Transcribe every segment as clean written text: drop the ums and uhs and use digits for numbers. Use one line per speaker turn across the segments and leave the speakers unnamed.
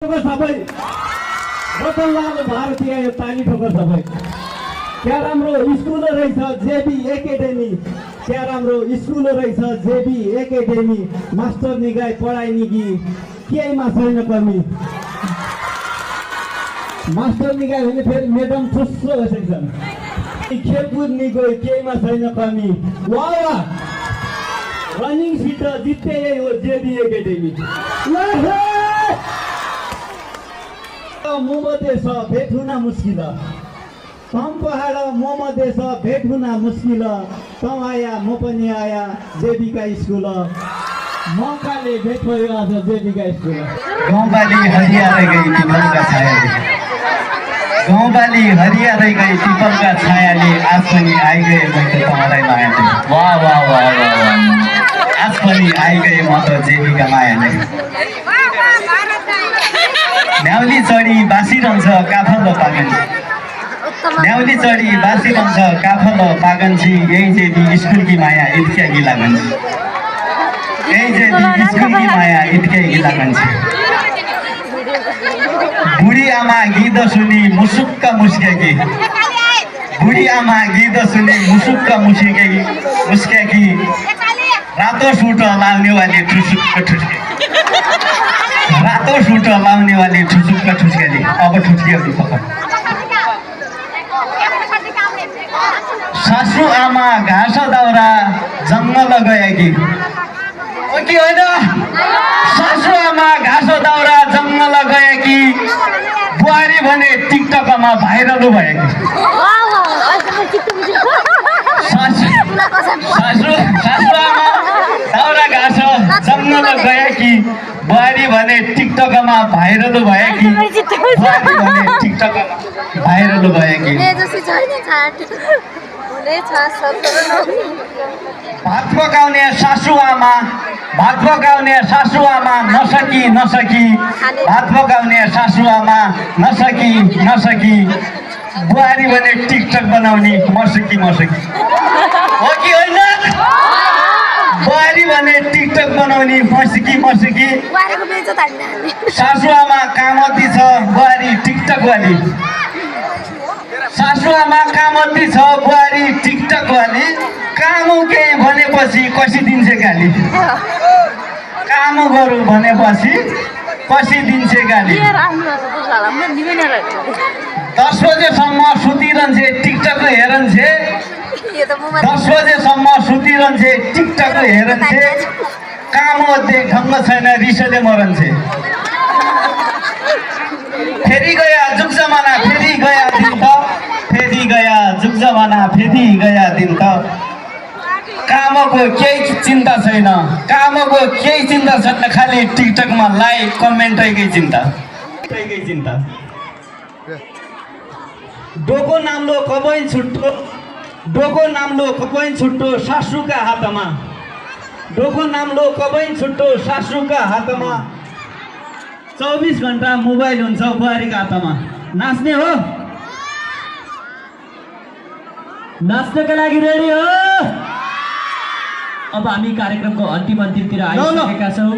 सबै रतनलाल भारतीय यो ताली ठोकर सबै क्या राम्रो स्कुल रहेछ जेबी एकाडेमी क्या राम्रो स्कुल रहेछ जेबी एकाडेमी मास्टर निगाई पढाइ निगी केहीमा छैन कमी मास्टर निगाई भने फेरि मेडम ठुस्रो बसेछन् खेलकुद निगो केहीमा छैन कमी वाह वाह रनिङ सिट जित्ते यही हो जेबी एकाडेमी मोमो देश भेट हुन मुस्किल तम पहाड मोमो देश भेट हुन मुस्किल तँ आया म पनि आया जेबीका स्कुल मौकाले भेट भयो आज जेबीका स्कुल
गाउँबाली हरियारै गई पिपलका छायाले गाउँबाली हरियारै गई पिपलका छायाले आज पनि आइगए म त तपाईँलाई मायाले वाह वाह वाह वाह आज पनि आइगए म त जेबीका मायाले न्याउली चढी बासिरहन्छ काफल पागन्जी न्याउली चढी बासिरहन्छ काफल पागन्जी यही जेबी स्कुलकी माया इत्क्या गिला गन्जी यही जेबी स्कुलकी माया इत्क्या गिला गन्जी बुढी आमा गीत सुनि मुसुक्क मुस्केकी बुढी आमा गीत सुनि मुसुक्क मुस्केकी रातो सुट लाउनेवाली ठुसुक्क ठुस्के रातो सुट लाउनेवाली ठुसुक्क ठुस्केली अब ठुस्कियो नि पक्का सासु आमा घाँस दाउरा जङ्गल गएकी हो कि होइन सासु आमा घाँस दाउरा जङ्गल गएकी बुहारी भने टिकटकमा भाइरल भएकी सासु आमा दाउरा घाँस जङ्गल गएकी बुहारी भने टिकटकमा भाइरल भएकी बुहारी भने टिकटकमा भाइरल भएकी भात पकाउने सासुआमा भात पकाउने सासुआमा नसकी भात पकाउने सासुआमा नसकी बुहारी भने टिकटक बनाउने मसकी हो कि होइन बुहारी भने टिकटक बनाउने मसकी सासुआमा कामती छ बुहारी टिकटक वाली सासुआमा कामती छ बुहारी टिकटक वाली काम केही भनेपछि कसी दिन्छ गाली काम गरौँ भनेपछि कसी दिन्छ गाली 10 बजेसम्म सुतिरहन्छे टिकटक हेरन्छे 10 बजेसम्म सुतिरहन्छे टिकटक हेरन्छे काम देख ढङ्ग छैन रिसले मरन्छे फेरि गया जुग जमाना फेरि गया दिन त फेरि गया जुग जमाना फेरि गया दिन त कामको केही चिन्ता छैन खालि टिकटकमा लाइक कमेन्टकै चिन्ता डोको नाम्लो कबै छुट्टो सासुका हातमा डोको नाम्लो कबै छुट्टो सासुका हातमा 24 घण्टा मोबाइल हुन्छ बुहारीको हातमा नाच्ने हो नाच्नका लागि रेडी हो अब हामी कार्यक्रमको अन्तिमतिर आइसकेका छौँ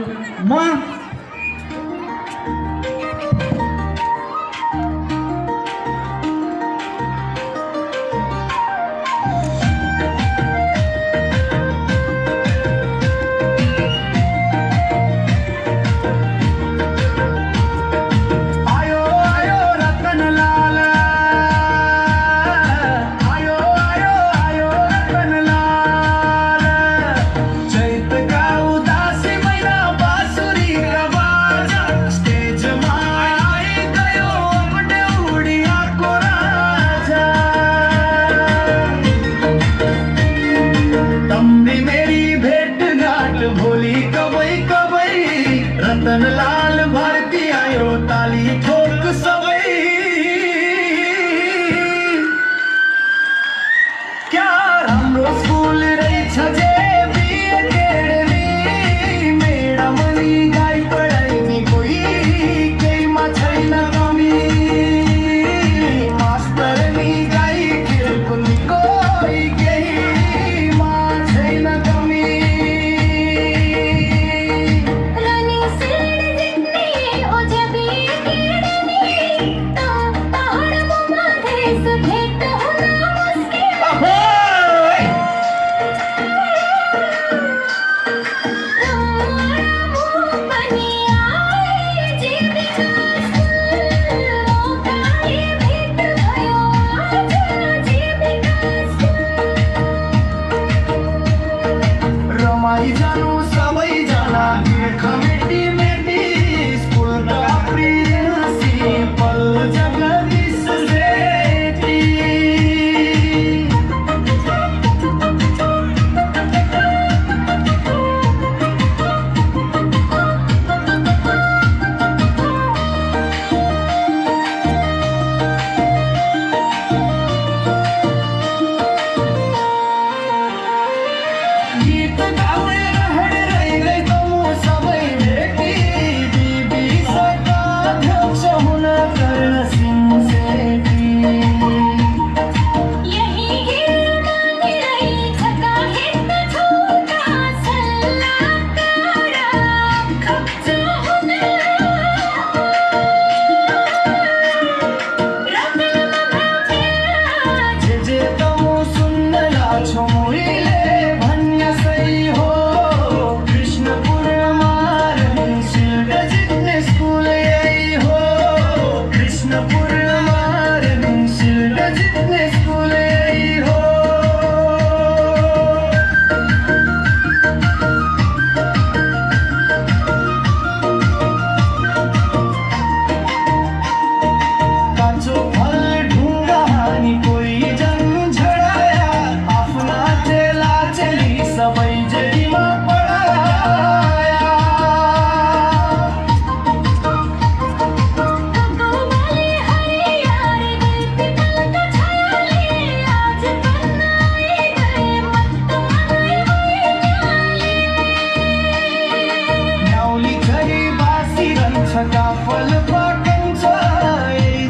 फल पाकन्छ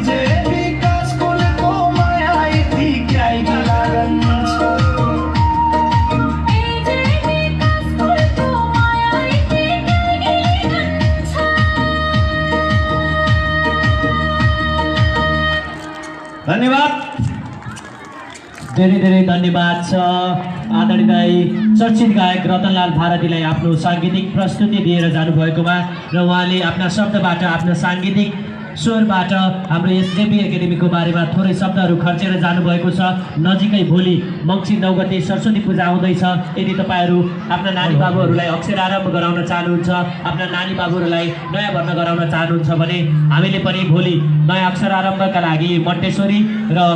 जे विकास कुलको माया यतिकै लागन्छ
धन्यवाद धेरै धेरै धन्यवाद छ आदरणीय चर्चित गायक रतनलाल भारतीलाई आफ्नो साङ्गीतिक प्रस्तुति दिएर जानुभएकोमा र उहाँले आफ्ना शब्दबाट आफ्ना साङ्गीतिक स्वरबाट हाम्रो यस जेबी एकाडेमीको बारेमा थोरै शब्दहरू खर्चेर जानुभएको छ। नजिकै भोलि मङ्सिर 9 गते सरस्वती पूजा आउँदैछ। यदि तपाईँहरू आफ्ना नानी बाबुहरूलाई अक्षरारम्भ गराउन चाहनुहुन्छ, आफ्ना नानी बाबुहरूलाई नयाँ भर्ना गराउन चाहनुहुन्छ भने हामीले पनि भोलि नयाँ अक्षरारम्भका लागि मन्टेश्वरी र